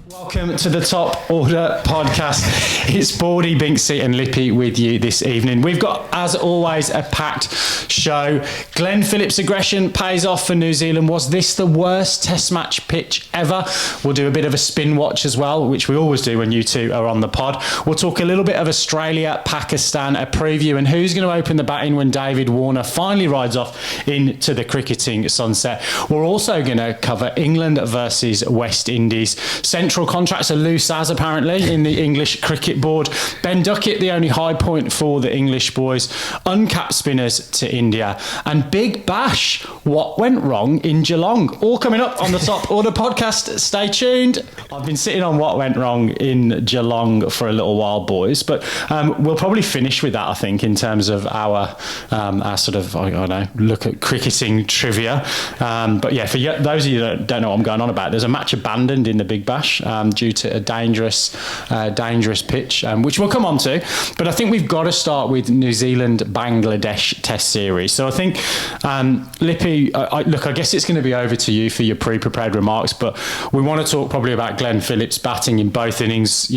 Welcome to the Top Order podcast. It's Baldy, Binksy and Lippy with you this evening. We've got, as always, a packed show. Glen Phillips' aggression pays off for New Zealand. Was this the worst test match pitch ever? We'll do a bit of a spin watch as well, which we always do when you two are on the pod. We'll talk a little bit of Australia, Pakistan, a preview, and who's going to open the batting when David Warner finally rides off into the cricketing sunset. We're also going to cover England versus West Indies. Central contracts are loose as apparently in the English Cricket Board. Ben Duckett, the only high point for the English boys. Uncapped spinners to India. And Big Bash, what went wrong in Geelong? All coming up on the Top Order podcast. Stay tuned. I've been sitting on what went wrong in Geelong for a little while, boys, but we'll probably finish with that, I think, in terms of our sort of, I don't know, look at cricketing trivia. But yeah, for those of you that don't know what I'm going on about, there's a match abandoned in the Big Bash due to a dangerous pitch, which we'll come on to. But I think we've got to start with New Zealand-Bangladesh Test Series. So I think, Lippy, I guess it's going to be over to you for your pre-prepared remarks, but we want to talk probably about Glenn Phillips batting in both innings,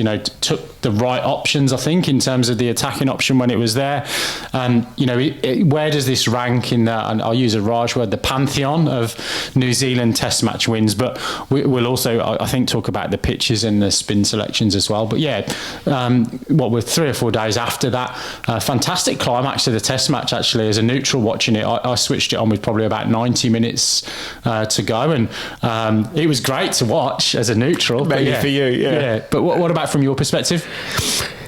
took the right options, I think, in terms of the attacking option when it was there. Where does this rank in the, and I'll use a Raj word, the pantheon of New Zealand Test match wins? But we'll also, I think, talk about the pitches and the spin selections as well. But yeah, we're 3 or 4 days after that, fantastic climax to the Test match actually. As a neutral watching it, I switched it on with probably about 90 minutes to go, and it was great to watch as a neutral. Maybe for you, yeah. But what about from your perspective?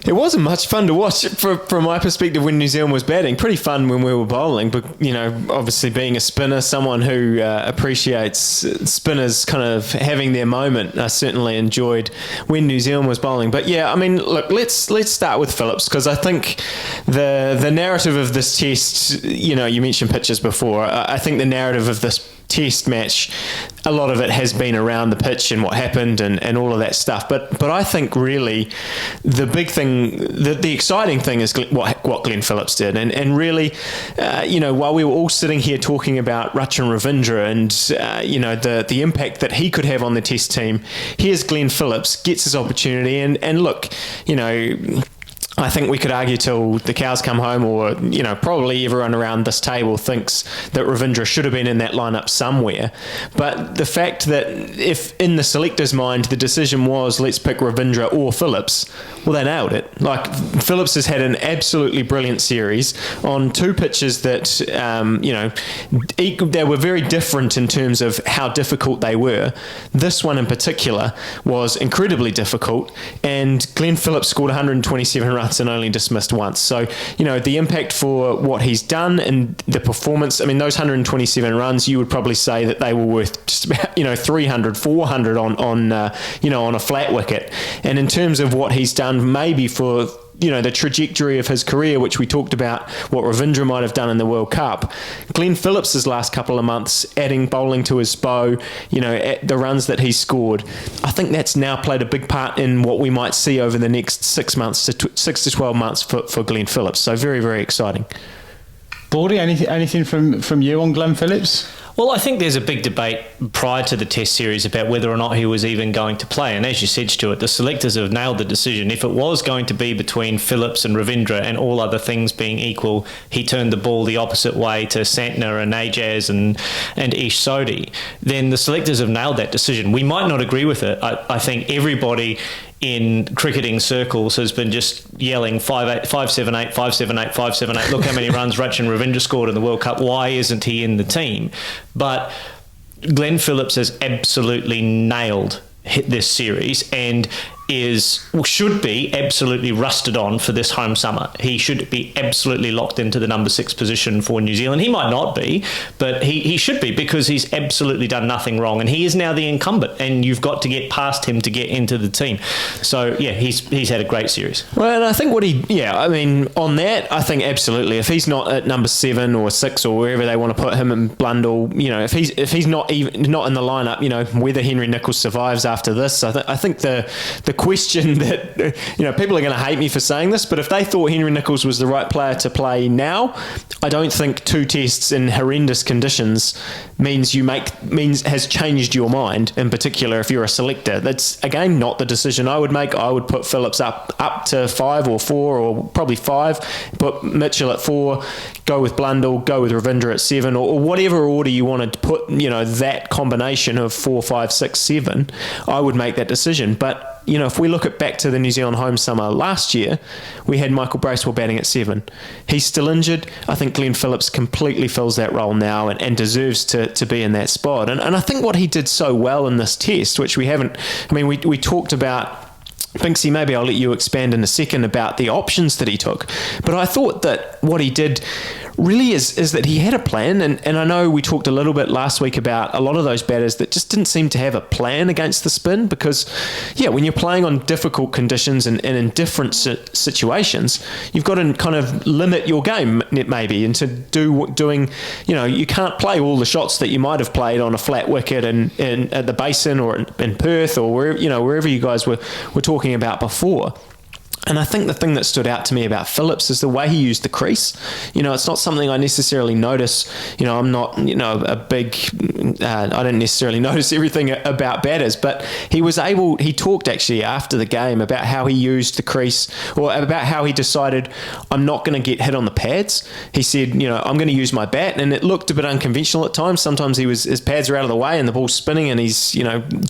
It wasn't much fun to watch from my perspective when New Zealand was batting. Pretty fun when we were bowling, but obviously being a spinner, someone who appreciates spinners kind of having their moment, I certainly enjoyed when New Zealand was bowling. But yeah, I mean, look, let's start with Phillips, because I think the narrative of this test, you mentioned pitches before. I think the narrative of this test match, a lot of it has been around the pitch and what happened and all of that stuff. But I think really the big thing, the exciting thing is what Glen Phillips did. And really, while we were all sitting here talking about Rachin Ravindra and, the impact that he could have on the test team, here's Glen Phillips, gets his opportunity. And look, I think we could argue till the cows come home, or, probably everyone around this table thinks that Ravindra should have been in that lineup somewhere. But the fact that if in the selector's mind the decision was let's pick Ravindra or Phillips, well, they nailed it. Like, Phillips has had an absolutely brilliant series on 2 pitches that, they were very different in terms of how difficult they were. This one in particular was incredibly difficult, and Glen Phillips scored 127 runs and only dismissed once. So, the impact for what he's done and the performance, I mean, those 127 runs, you would probably say that they were worth just about, 300, 400 on a flat wicket. And in terms of what he's done, maybe for the trajectory of his career, which we talked about, what Ravindra might have done in the World Cup, Glen Phillips' last couple of months, adding bowling to his bow, the runs that he's scored, I think that's now played a big part in what we might see over the next 6 to 12 months for Glen Phillips. So very, very exciting. Baldy, anything from you on Glen Phillips? Well, I think there's a big debate prior to the Test series about whether or not he was even going to play. And as you said, Stuart, the selectors have nailed the decision. If it was going to be between Phillips and Ravindra, and all other things being equal, he turned the ball the opposite way to Santner and Ajaz and Ish Sodhi, then the selectors have nailed that decision. We might not agree with it. I think everybody in cricketing circles has been just yelling 5-8, 5-7-8, 5-7-8, 5-7-8. Look how many runs Rachin Ravindra scored in the World Cup. Why isn't he in the team? But Glen Phillips has absolutely nailed this series and should be absolutely rusted on for this home summer. He should be absolutely locked into the number 6 position for New Zealand. He might not be, but he should be, because he's absolutely done nothing wrong, and he is now the incumbent, and you've got to get past him to get into the team. So yeah, he's had a great series. Well, and I think on that, I think absolutely, if he's not at number 7 or 6 or wherever they want to put him in Blundell, if he's not in the lineup, whether Henry Nicholls survives after this, I think the question that, people are going to hate me for saying this, but if they thought Henry Nicholls was the right player to play now, I don't think 2 tests in horrendous conditions has changed your mind. In particular, if you're a selector, that's again not the decision I would make. I would put Phillips up to 5 or 4 or probably 5, put Mitchell at 4, go with Blundell, go with Ravindra at 7, or whatever order you wanted to put, that combination of 4, 5, 6, 7, I would make that decision. But if we look back to the New Zealand home summer last year, we had Michael Bracewell batting at 7. He's still injured. I think Glen Phillips completely fills that role now and deserves to be in that spot. And I think what he did so well in this test, which we haven't, we talked about, Binksy, maybe I'll let you expand in a second about the options that he took. But I thought that what he did really is that he had a plan, and I know we talked a little bit last week about a lot of those batters that just didn't seem to have a plan against the spin, because when you're playing on difficult conditions and in different situations, you've got to kind of limit your game maybe into doing you can't play all the shots that you might have played on a flat wicket in at the Basin or in Perth or wherever you guys were talking about before. And I think the thing that stood out to me about Phillips is the way he used the crease. It's not something I necessarily notice. I'm not, a big, I don't necessarily notice everything about batters, but he talked actually after the game about how he used the crease, or about how he decided, I'm not going to get hit on the pads. He said, I'm going to use my bat, and it looked a bit unconventional at times. Sometimes his pads are out of the way and the ball's spinning and he's,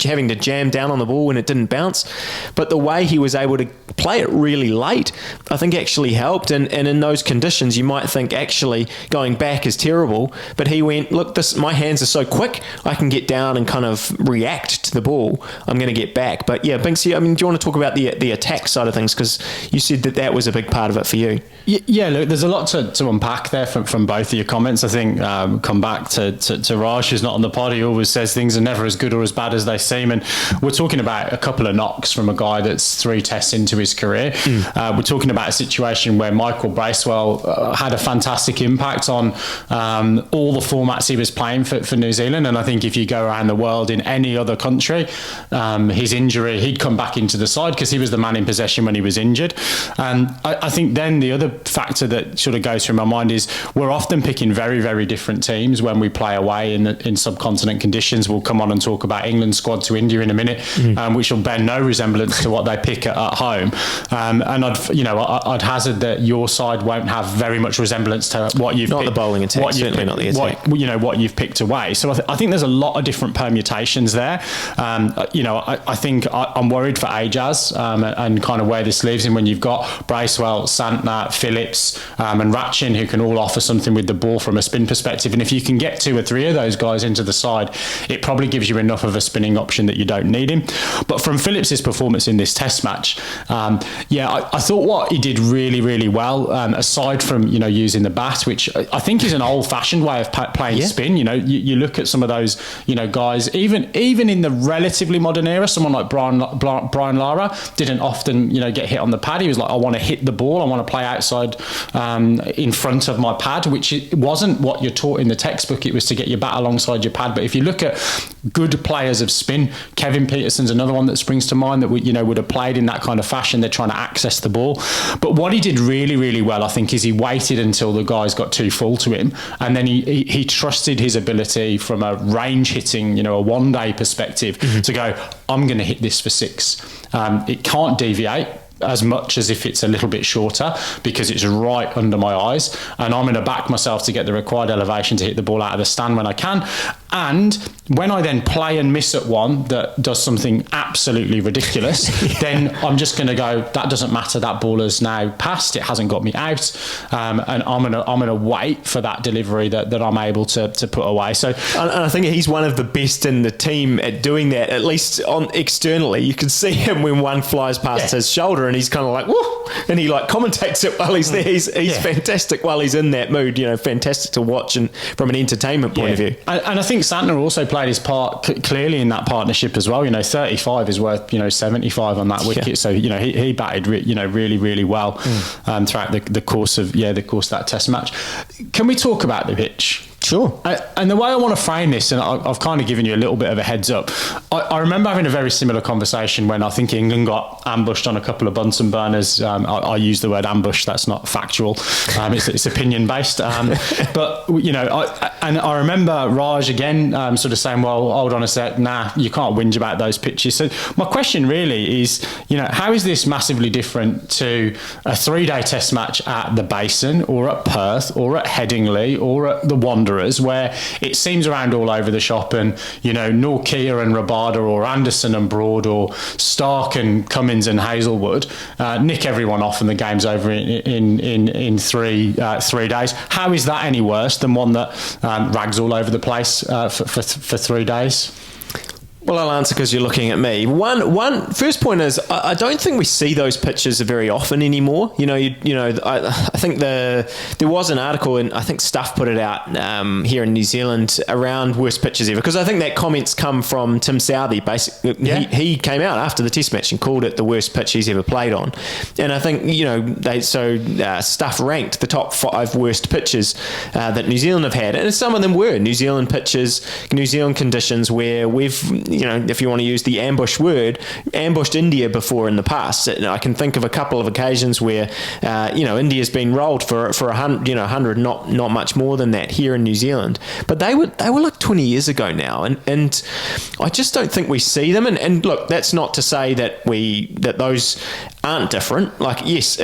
having to jam down on the ball when it didn't bounce. But the way he was able to play it really late, I think actually helped. And in those conditions, you might think actually going back is terrible, but he went, look, my hands are so quick, I can get down and kind of react to the ball. I'm going to get back. But Binksy, do you want to talk about the attack side of things? Because you said that was a big part of it for you. Yeah, look, there's a lot to unpack there from both of your comments. I think come back to Raj, who's not on the pod. He always says things are never as good or as bad as they seem, and we're talking about a couple of knocks from a guy that's 3 tests into his career. We're talking about a situation where Michael Bracewell had a fantastic impact on all the formats he was playing for New Zealand, and I think if you go around the world in any other country, his injury, he'd come back into the side because he was the man in possession when he was injured. And I think then the other factor that sort of goes through my mind is we're often picking very, very different teams when we play away in subcontinent conditions. We'll come on and talk about England's squad to India in a minute, which will bear no resemblance to what they pick at home. And I'd hazard that your side won't have very much resemblance to what you've not picked, the bowling attack, certainly not the attack. What you've picked away. So I think there's a lot of different permutations there. I think I'm worried for Ajaz and kind of where this leaves him when you've got Bracewell, Santner, Phillips, and Ratchin, who can all offer something with the ball from a spin perspective. And if you can get 2 or 3 of those guys into the side, it probably gives you enough of a spinning option that you don't need him. But from Phillips's performance in this Test match, I thought what he did really, really well, aside from using the bat, which I think is an old-fashioned way of playing spin. You look at some of those guys, even in the relatively modern era, someone like Brian Lara didn't often get hit on the pad. He was like, I want to hit the ball, I want to play outside in front of my pad, which it wasn't what you're taught in the textbook. It was to get your bat alongside your pad. But if you look at good players of spin, Kevin Peterson's another one that springs to mind that would have played in that kind of fashion. They're trying to access the ball. But what he did really, really well, I think, is he waited until the guys got too full to him, and then he trusted his ability from a range hitting, a one-day perspective to go, I'm going to hit this for 6. It can't deviate as much as if it's a little bit shorter because it's right under my eyes, and I'm going to back myself to get the required elevation to hit the ball out of the stand when I can. And when I then play and miss at one that does something absolutely ridiculous, then I'm just going to go, that doesn't matter, that ball has now passed, it hasn't got me out, and I'm gonna wait for that delivery that I'm able to put away. So, and I think he's one of the best in the team at doing that, at least externally. You can see him when one flies past his shoulder and he's kind of like, whoa, and he like commentates it while he's there. He's fantastic while he's in that mood, fantastic to watch and from an entertainment point of view. And I think Santner also played his part clearly in that partnership as well. 35 is worth 75 on that wicket. So he batted really, really well throughout the course of that Test match. Can we talk about the pitch? Sure. And the way I want to frame this, and I've kind of given you a little bit of a heads up, I remember having a very similar conversation when I think England got ambushed on a couple of Bunsen burners. I use the word ambush, that's not factual. It's opinion based. But, you know, I remember Raj again sort of saying, well, hold on a sec, nah, you can't whinge about those pitches. So my question really is, you know, how is this massively different to a 3-day test match at the Basin or at Perth or at Headingley or at the Wanderers, where it seems around all over the shop, and you know, Norkia and Rabada or Anderson and Broad or Stark and Cummins and Hazelwood nick everyone off, and the game's over in 3 days. How is that any worse than one that rags all over the place for 3 days? Well, I'll answer because you're looking at me. First point is, I don't think we see those pitches very often anymore. You know, I think there was an article, and I think Stuff put it out here in New Zealand around worst pitches ever, because I think that comment's come from Tim Southee. Basically, he came out after the test match and called it the worst pitch he's ever played on. And I think, you know, Stuff ranked the top 5 worst pitches that New Zealand have had, and some of them were New Zealand pitches, New Zealand conditions where we've, you know, if you want to use the ambush word, ambushed India before in the past. I can think of a couple of occasions where, you know, India's been rolled for 100, not much more than that here in New Zealand. But they were like 20 years ago now, and I just don't think we see them. And look, that's not to say that those aren't different. Like, yes,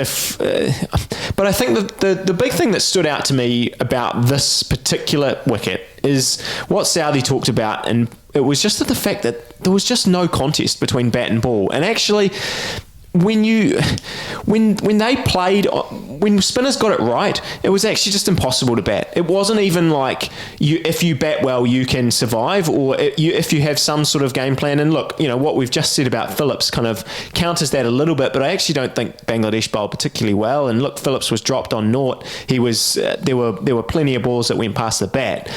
but I think the big thing that stood out to me about this particular wicket is what Southee talked about, and it was just the fact that there was just no contest between bat and ball. And actually, when they played, when spinners got it right, it was actually just impossible to bat. It wasn't even like if you bat well, you can survive, or if you have some sort of game plan. And look, you know, what we've just said about Phillips kind of counters that a little bit, but I actually don't think Bangladesh bowled particularly well. And look, Phillips was dropped on naught. He was there were plenty of balls that went past the bat.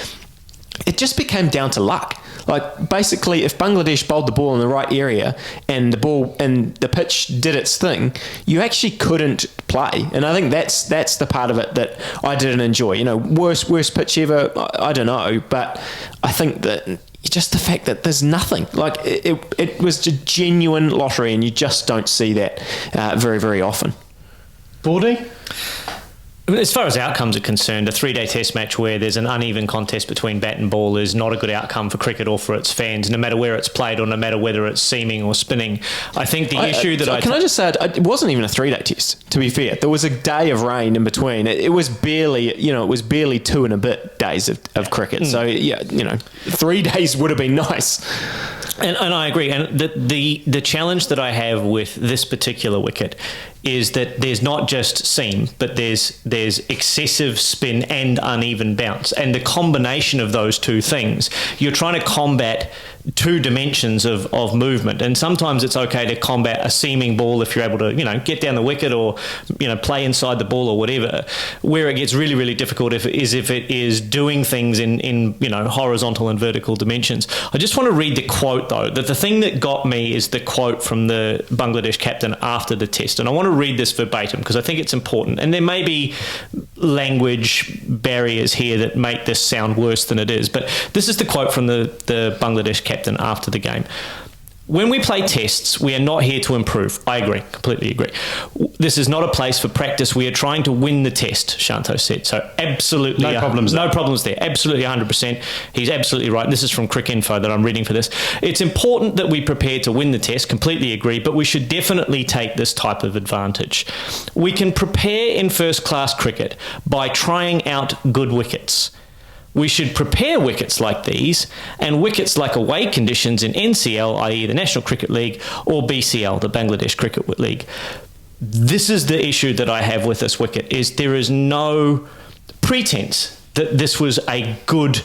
It just became down to luck. Like, basically, if Bangladesh bowled the ball in the right area and the pitch did its thing, you actually couldn't play. And I think that's the part of it that I didn't enjoy. You know, worst pitch ever, I don't know, but I think that just the fact that there's nothing. Like, it was a genuine lottery, and you just don't see that very, very often. Baldy? As far as outcomes are concerned, a 3-day test match where there's an uneven contest between bat and ball is not a good outcome for cricket or for its fans, no matter where it's played or no matter whether it's seaming or spinning. I think the issue that Can I just say, it wasn't even a 3-day test, to be fair. There was a day of rain in between. It was barely, you know, 2 and a bit days of cricket. So, yeah, you know, 3 days would have been nice. And I agree. And the challenge that I have with this particular wicket is that there's not just seam, but there's excessive spin and uneven bounce. And the combination of those two things, you're trying to combat 2 dimensions of movement. And sometimes it's okay to combat a seaming ball if you're able to, you know, get down the wicket or, you know, play inside the ball or whatever. Where it gets really, really difficult if it is doing things in you know, horizontal and vertical dimensions. I just want to read the quote, though. That the thing that got me is the quote from the Bangladesh captain after the test. And I want to read this verbatim because I think it's important. And there may be language barriers here that make this sound worse than it is. But this is the quote from the Bangladesh captain after the game. When we play tests, we are not here to improve. I agree, completely agree. This is not a place for practice. We are trying to win the test, Shanto said. So absolutely no problems there. Absolutely 100%. He's absolutely right. This is from Cricinfo that I'm reading for this. It's important that we prepare to win the test, completely agree, but we should definitely take this type of advantage. We can prepare in first-class cricket by trying out good wickets. We should prepare wickets like these and wickets like away conditions in NCL, i.e. the National Cricket League, or BCL, the Bangladesh Cricket League. This is the issue that I have with this wicket, is there is no pretense that this was a good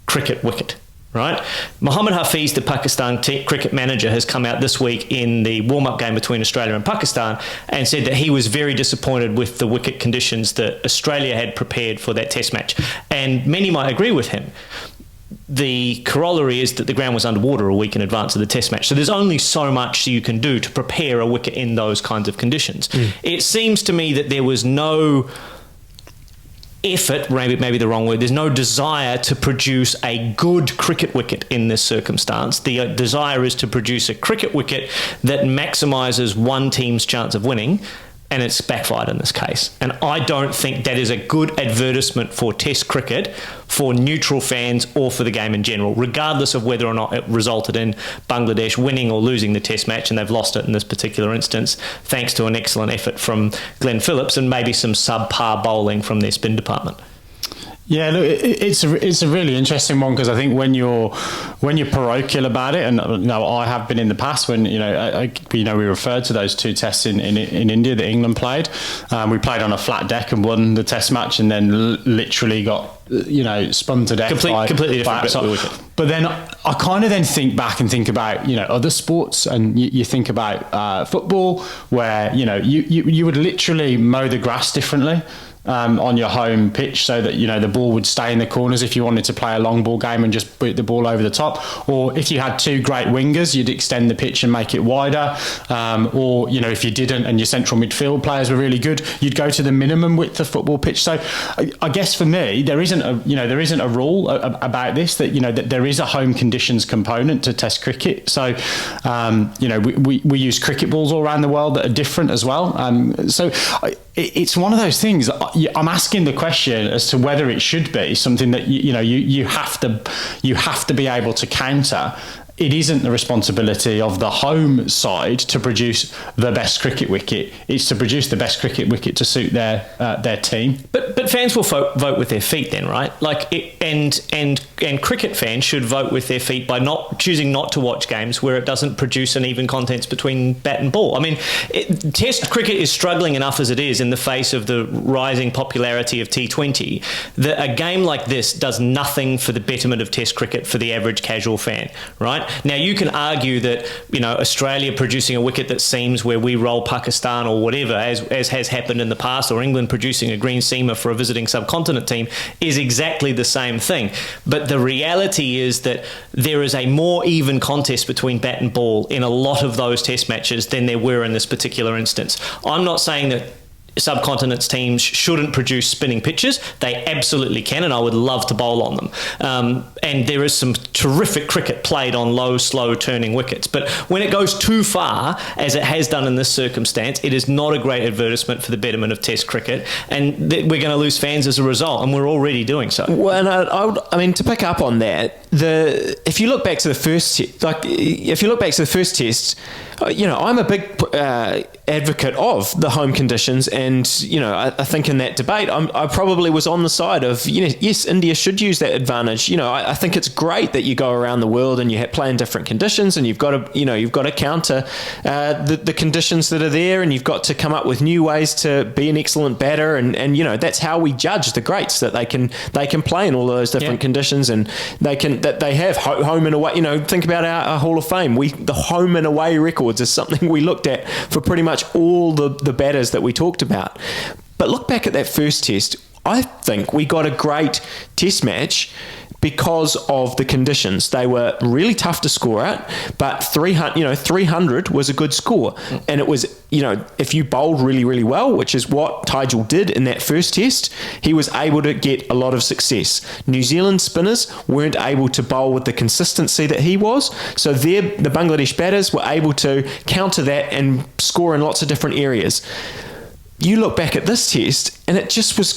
cricket wicket. Right? Mohammad Hafiz, the Pakistan cricket manager, has come out this week in the warm-up game between Australia and Pakistan and said that he was very disappointed with the wicket conditions that Australia had prepared for that test match. And many might agree with him. The corollary is that the ground was underwater a week in advance of the test match. So there's only so much you can do to prepare a wicket in those kinds of conditions. It seems to me that there was no effort, maybe the wrong word, there's no desire to produce a good cricket wicket in this circumstance. The desire is to produce a cricket wicket that maximises one team's chance of winning, and it's backfired in this case. And I don't think that is a good advertisement for Test cricket, for neutral fans, or for the game in general, regardless of whether or not it resulted in Bangladesh winning or losing the Test match, and they've lost it in this particular instance, thanks to an excellent effort from Glen Phillips and maybe some subpar bowling from their spin department. Yeah, look, it's a really interesting one, because I think when you're parochial about it, and I have been in the past when we referred to those two tests in India that England played. We played on a flat deck and won the Test match, and then literally got spun to death. Completely different. But then I kind of then think back and think about other sports, and you think about football, where you would literally mow the grass differently on your home pitch, so that the ball would stay in the corners if you wanted to play a long ball game and just boot the ball over the top. Or if you had two great wingers, you'd extend the pitch and make it wider. Or if you didn't and your central midfield players were really good, you'd go to the minimum width of football pitch. So I guess for me, there isn't a rule about this, that there is a home conditions component to Test cricket. So we use cricket balls all around the world that are different as well. So it's one of those things. I'm asking the question as to whether it should be something that you have to be able to counter. It isn't the responsibility of the home side to produce the best cricket wicket. It's to produce the best cricket wicket to suit their team. But fans will vote with their feet then, right? And cricket fans should vote with their feet by choosing not to watch games where it doesn't produce an even contest between bat and ball. I mean, Test cricket is struggling enough as it is in the face of the rising popularity of T20, that a game like this does nothing for the betterment of Test cricket for the average casual fan, right? Now, you can argue that, Australia producing a wicket that seems where we roll Pakistan or whatever, as has happened in the past, or England producing a green seamer for a visiting subcontinent team, is exactly the same thing. But the reality is that there is a more even contest between bat and ball in a lot of those Test matches than there were in this particular instance. I'm not saying that subcontinents teams shouldn't produce spinning pitches. They absolutely can, and I would love to bowl on them. And there is some terrific cricket played on low, slow turning wickets. But when it goes too far, as it has done in this circumstance, it is not a great advertisement for the betterment of Test cricket, and we're going to lose fans as a result, and we're already doing so. Well, and I mean, to pick up on that, if you look back to the first test, I'm a big advocate of the home conditions, and I think in that debate I probably was on the side of yes, India should use that advantage. I think it's great that you go around the world and you play in different conditions, and you've got to counter the conditions that are there, and you've got to come up with new ways to be an excellent batter, and that's how we judge the greats, that they can play in all of those different conditions, and they have home and away. Think about our Hall of Fame. The home and away records is something we looked at for pretty much all the batters that we talked about. But look back at that first test. I think we got a great test match because of the conditions. They were really tough to score at, but 300 was a good score. And it was, if you bowled really, really well, which is what Tajul did in that first test, he was able to get a lot of success. New Zealand spinners weren't able to bowl with the consistency that he was, so the Bangladesh batters were able to counter that and score in lots of different areas. You look back at this test, and it just was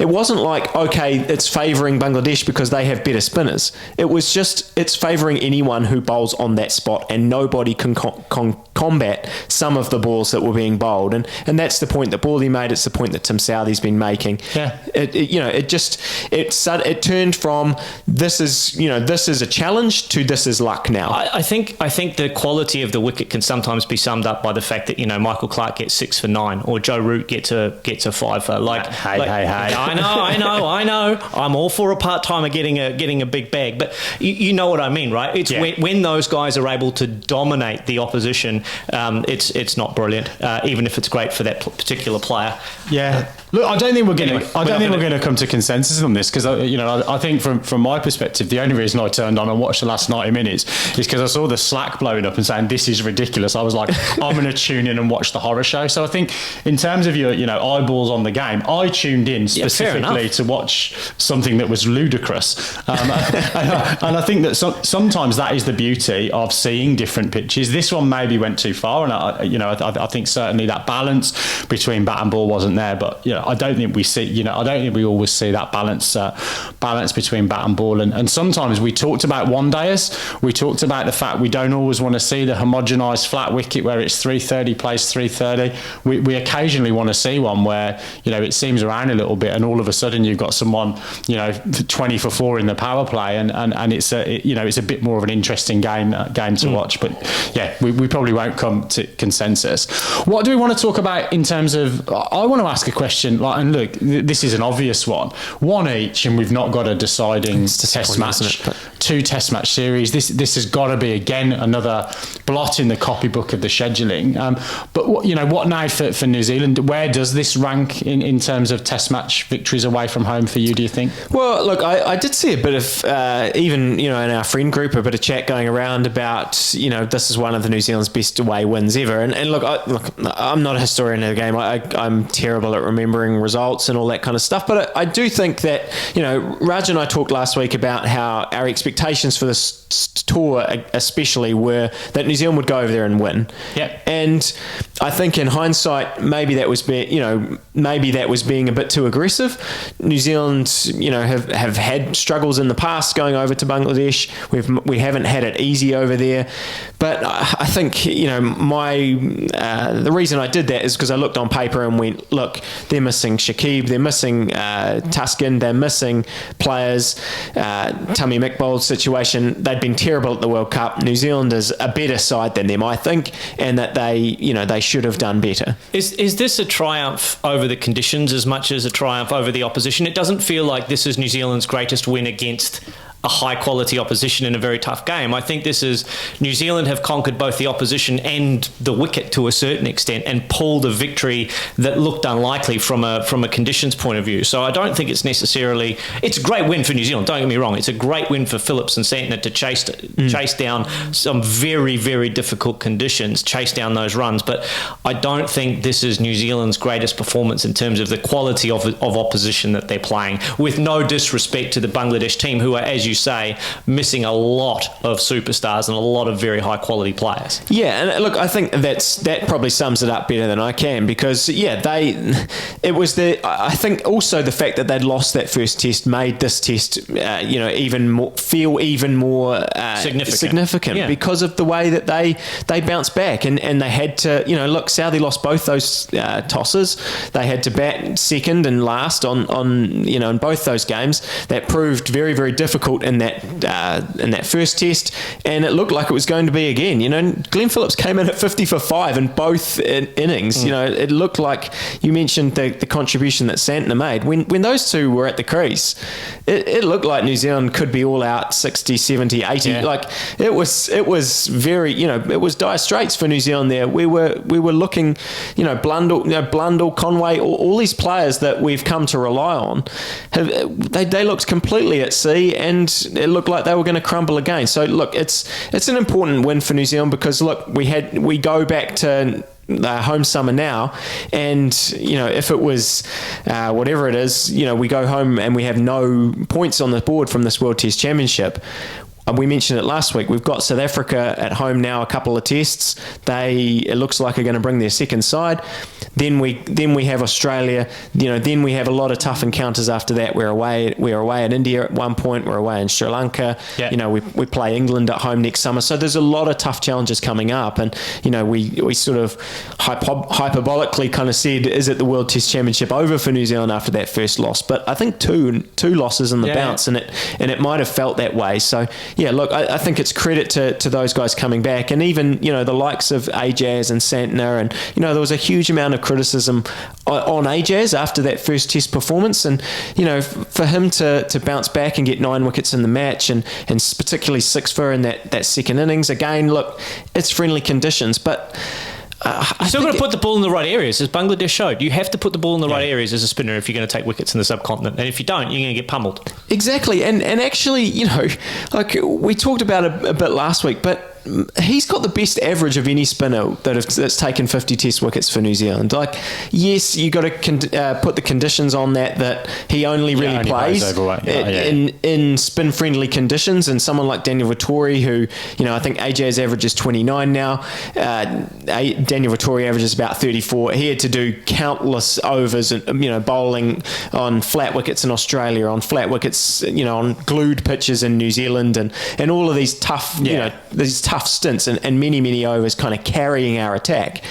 it wasn't like, okay, it's favouring Bangladesh because they have better spinners. It was just, it's favouring anyone who bowls on that spot, and nobody can combat some of the balls that were being bowled. And that's the point that Baldy made. It's the point that Tim Southee's been making. Yeah. It turned from this is a challenge to this is luck now. I think the quality of the wicket can sometimes be summed up by the fact that Michael Clarke gets 6 for 9, or Joe Root gets a 5 for. Hey. I know. I'm all for a part-timer getting a big bag, but you know what I mean, right? It's when those guys are able to dominate the opposition, it's not brilliant, even if it's great for that particular player. Yeah. Look, I don't think we're going to come to consensus on this, because I think from my perspective, the only reason I turned on and watched the last 90 minutes is because I saw the Slack blowing up and saying this is ridiculous. I was like, I'm going to tune in and watch the horror show. So I think in terms of your eyeballs on the game. I tuned in specifically to watch something that was ludicrous. And I think that sometimes that is the beauty of seeing different pitches. This one maybe went too far, and I think certainly that balance between bat and ball wasn't there. But I don't think we always see that balance between bat and ball. And sometimes we talked about one-dayers. We talked about the fact we don't always want to see the homogenised flat wicket where it's 330 plays 330. We occasionally want to see one where it seems around a little bit, and all of a sudden you've got someone 20 for 4 in the power play, and it's a bit more of an interesting game to watch. But yeah, we probably won't come to consensus. What do we want to talk about in terms of? I want to ask a question. And look, this is an obvious one each, and we've not got a deciding test match. 2 test match series. This has got to be again another blot in the copybook of the scheduling. But what now for New Zealand? Where does this rank in terms of test match victories away from home for you, do you think? Well, look, I did see a bit of even in our friend group, a bit of chat going around about this is one of the New Zealand's best away wins ever. And look, I'm not a historian of the game. I'm terrible at remembering results and all that kind of stuff. But I do think that Raj and I talked last week about how our expectations for this tour especially were that New Zealand would go over there and win. Yeah. And I think in hindsight, maybe that was being a bit too aggressive. New Zealand, have had struggles in the past going over to Bangladesh. We haven't had it easy over there. But I think, the reason I did that is because I looked on paper and went, look, they're missing Shakib, they're missing Tuskin, they're missing players. Tammy McBold's situation, they'd been terrible at the World Cup. New Zealand is a better side than them, I think, and that they should have done better. Is this a triumph over the conditions as much as a triumph over the opposition? It doesn't feel like this is New Zealand's greatest win against a high-quality opposition in a very tough game. I think this is New Zealand have conquered both the opposition and the wicket to a certain extent and pulled a victory that looked unlikely from a conditions point of view. So I don't think it's a great win for New Zealand, don't get me wrong. It's a great win for Phillips and Santner to chase down some very, very difficult conditions, chase down those runs. But I don't think this is New Zealand's greatest performance in terms of the quality of opposition that they're playing, with no disrespect to the Bangladesh team, who are, as you say, missing a lot of superstars and a lot of very high quality players. Yeah, and look, I think that probably sums it up better than I can, because I think also the fact that they'd lost that first test made this test even more significant because of the way that they bounced back and they had to look, Southee lost both those tosses. They had to bat second and last on in both those games. That proved very, very difficult in that first test, and it looked like it was going to be again. Glen Phillips came in at 50 for 5 in both innings. It looked like, you mentioned the contribution that Santner made. When those two were at the crease, it looked like New Zealand could be all out 60, 70, 80. Yeah. Like it was very, it was dire straits for New Zealand there. We were looking, Blundell, Conway, all these players that we've come to rely on, they looked completely at sea, and it looked like they were going to crumble again. So look, it's an important win for New Zealand, because look, we go back to home summer now, and if it was whatever it is, we go home and we have no points on the board from this World Test Championship. We mentioned it last week. We've got South Africa at home now, a couple of tests. It looks like they're going to bring their second side. Then we have Australia. Then we have a lot of tough encounters after that. We're away at India at one point. We're away in Sri Lanka. Yeah. We play England at home next summer. So there's a lot of tough challenges coming up. And we sort of hyperbolically kind of said, is it the World Test Championship over for New Zealand after that first loss? But I think two losses in the bounce, and it might have felt that way. So. Yeah, look, I think it's credit to those guys coming back, and even the likes of Ajaz and Santner, and there was a huge amount of criticism on Ajaz after that first test performance, and for him to bounce back and get 9 wickets in the match, and particularly 6 for in that second innings. Again, look, it's friendly conditions, but. You've still got to put the ball in the right areas, as Bangladesh showed. You have to put the ball in the right areas as a spinner if you're going to take wickets in the subcontinent. And if you don't, you're going to get pummeled. Exactly. And actually, like we talked about a bit last week, but he's got the best average of any spinner that's taken 50 Test wickets for New Zealand. Like, yes, you got to put the conditions on that he only really plays in spin-friendly conditions, and someone like Daniel Vettori, who, I think AJ's average is 29 now. Daniel Vettori averages about 34. He had to do countless overs, and bowling on flat wickets in Australia, on flat wickets, on glued pitches in New Zealand, and all of these tough, these tough stints and many overs kind of carrying our attack.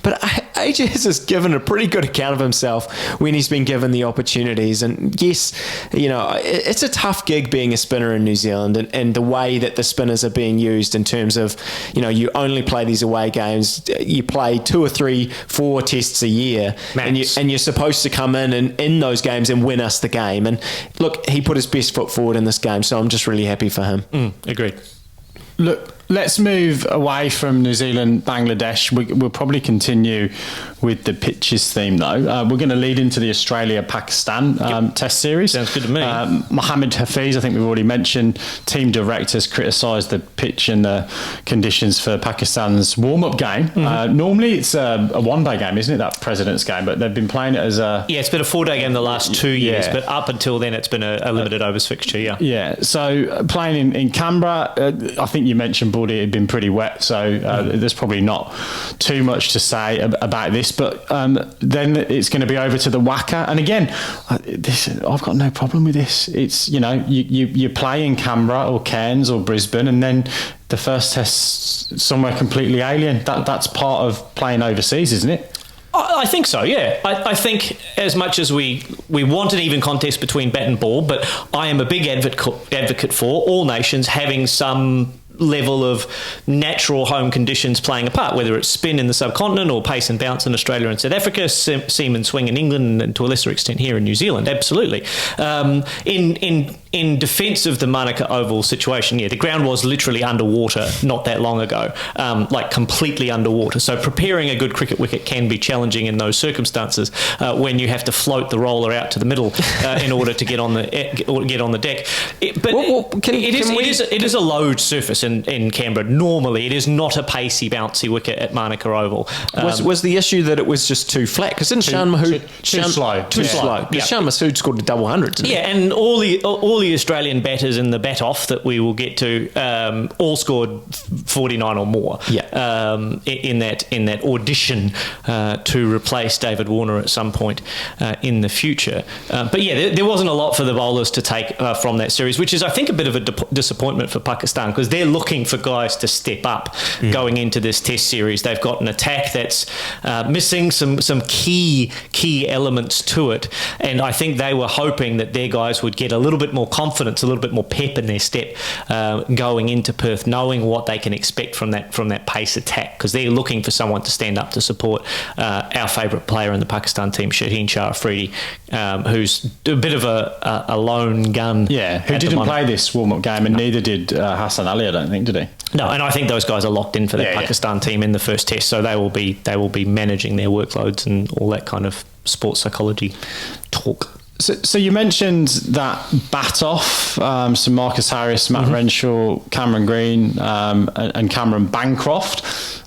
But AJ has given a pretty good account of himself when he's been given the opportunities. And yes, it's a tough gig being a spinner in New Zealand, and the way that the spinners are being used in terms of, you only play these away games, you play 2 or 3, 4 tests a year, and you're supposed to come in those games and win us the game. And look, he put his best foot forward in this game, so I'm just really happy for him. Agreed. Look, let's move away from New Zealand, Bangladesh. We'll probably continue with the pitches theme, though. We're going to lead into the Australia-Pakistan Test series. Sounds good to me. Mohammed Hafiz, I think we've already mentioned, team directors criticised the pitch and the conditions for Pakistan's warm-up game. Normally it's a one-day game, isn't it, that President's game? But they've been playing it as a... Yeah, it's been a 4-day game the last 2 years, but up until then it's been a limited overs fixture, Yeah, so playing in Canberra, I think you mentioned, Baldy, it had been pretty wet, so there's probably not too much to say about this. But then it's going to be over to the WACA, and again, I've got no problem with this. It's you play in Canberra or Cairns or Brisbane, and then the first test somewhere completely alien. That's part of playing overseas, isn't it? I think so, yeah. I think as much as we want an even contest between bat and ball, but I am a big advocate for all nations having some level of natural home conditions playing a part, whether it's spin in the subcontinent or pace and bounce in Australia and South Africa, seam and swing in England, and to a lesser extent here in New Zealand. Absolutely. In defence of the Manuka Oval situation, the ground was literally underwater not that long ago, like completely underwater. So preparing a good cricket wicket can be challenging in those circumstances when you have to float the roller out to the middle in order to get on the deck. It is a low surface in Canberra. Normally, it is not a pacey, bouncy wicket at Manuka Oval. Was the issue that it was just too flat? Because didn't Shan Mahood too slow? Because Shan Mahood scored a double hundred. And all the Australian batters in the bat off that we will get to all scored 49 or more. In that audition to replace David Warner at some point in the future. But there wasn't a lot for the bowlers to take from that series, which is, I think, a bit of a disappointment for Pakistan, because they're looking for guys to step up going into this Test series. They've got an attack that's missing some key elements to it, and I think they were hoping that their guys would get a little bit more confidence, a little bit more pep in their step going into Perth, knowing what they can expect from that pace attack, because they're looking for someone to stand up to support our favourite player in the Pakistan team, Shaheen Shah Afridi, who's a bit of a lone gun. Yeah, who didn't play this warm-up game, and neither did Hassan Ali, I don't think, did he? No, and I think those guys are locked in for that Pakistan team in the first test, so they will be managing their workloads and all that kind of sports psychology talk. So you mentioned that bat off, so Marcus Harris, Matt Renshaw, Cameron Green, and Cameron Bancroft.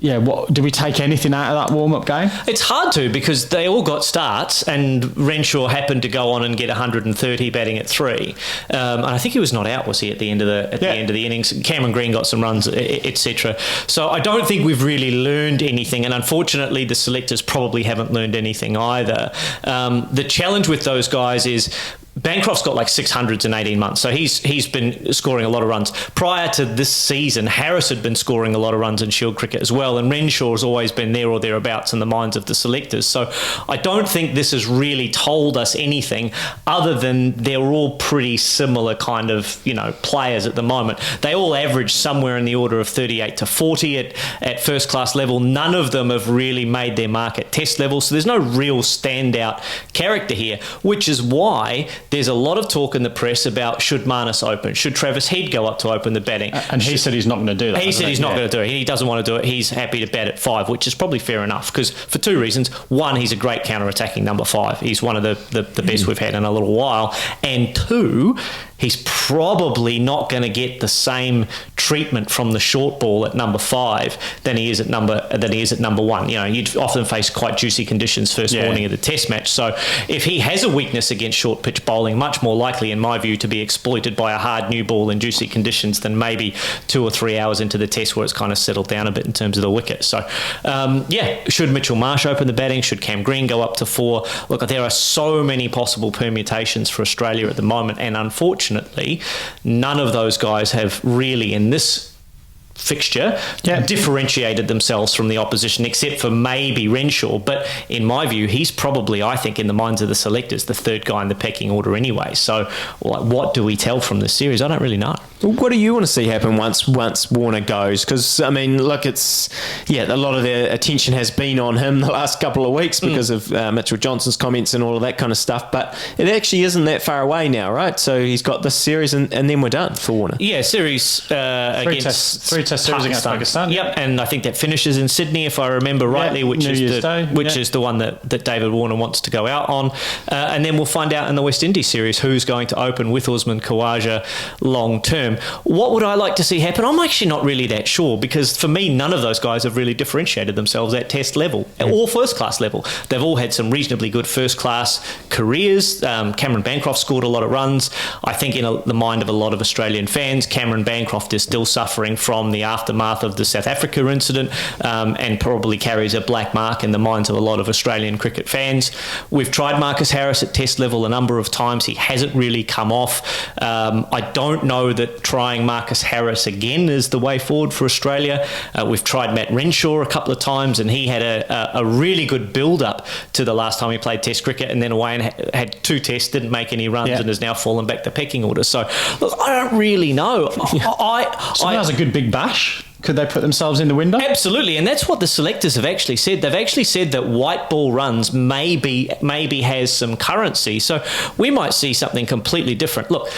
Do we take anything out of that warm-up game? It's hard to, because they all got starts, and Renshaw happened to go on and get 130 batting at 3. And I think he was not out, was he, at the end of the innings? Cameron Green got some runs, etc. So I don't think we've really learned anything, and unfortunately the selectors probably haven't learned anything either. The challenge with those guys is Bancroft's got like 600s in 18 months, so he's been scoring a lot of runs. Prior to this season, Harris had been scoring a lot of runs in Shield cricket as well, and Renshaw's always been there or thereabouts in the minds of the selectors. So I don't think this has really told us anything other than they're all pretty similar kind of players at the moment. They all average somewhere in the order of 38 to 40 at first class level. None of them have really made their mark at test level, so there's no real standout character here, which is why there's a lot of talk in the press about should Marnus open, should Travis Head go up to open the batting. And he said he's not going to do that. He said he's not going to do it. He doesn't want to do it. He's happy to bat at 5, which is probably fair enough, because for 2 reasons. One, he's a great counter-attacking number 5. He's one of the best we've had in a little while. And 2, he's probably not going to get the same treatment from the short ball at number 5 than he is at number 1. You know, you'd often face quite juicy conditions first morning of the Test match. So if he has a weakness against short pitch bowling, much more likely, in my view, to be exploited by a hard new ball in juicy conditions than maybe 2 or 3 hours into the Test where it's kind of settled down a bit in terms of the wicket. So should Mitchell Marsh open the batting? Should Cam Green go up to 4? Look, there are so many possible permutations for Australia at the moment, and unfortunately none of those guys have really in this fixture differentiated themselves from the opposition, except for maybe Renshaw. But in my view, he's probably, I think, in the minds of the selectors, the third guy in the pecking order anyway. So what do we tell from this series? I don't really know. What do you want to see happen once Warner goes? Because, I mean, look, it's, a lot of the attention has been on him the last couple of weeks because of Mitchell Johnson's comments and all of that kind of stuff. But it actually isn't that far away now, right? So he's got this series and then we're done for Warner. Yeah, series against... Three Test series against Pakistan. Yep, and I think that finishes in Sydney, if I remember rightly, which is the one that David Warner wants to go out on. And then we'll find out in the West Indies series who's going to open with Usman Khawaja long term. What would I like to see happen? I'm actually not really that sure, because for me, none of those guys have really differentiated themselves at Test level or first class level. They've all had some reasonably good first class careers. Cameron Bancroft scored a lot of runs. I think in the mind of a lot of Australian fans, Cameron Bancroft is still suffering from the aftermath of the South Africa incident, and probably carries a black mark in the minds of a lot of Australian cricket fans. We've tried Marcus Harris at Test level a number of times. He hasn't really come off. I don't know that trying Marcus Harris again is the way forward for Australia. We've tried Matt Renshaw a couple of times, and he had a really good build-up to the last time he played Test cricket, and then away and had 2 tests, didn't make any runs, and has now fallen back the pecking order. So, look, I don't really know. Someone has a good big bash. Could they put themselves in the window? Absolutely, and that's what the selectors have actually said. They've actually said that white ball runs maybe has some currency. So we might see something completely different. Look,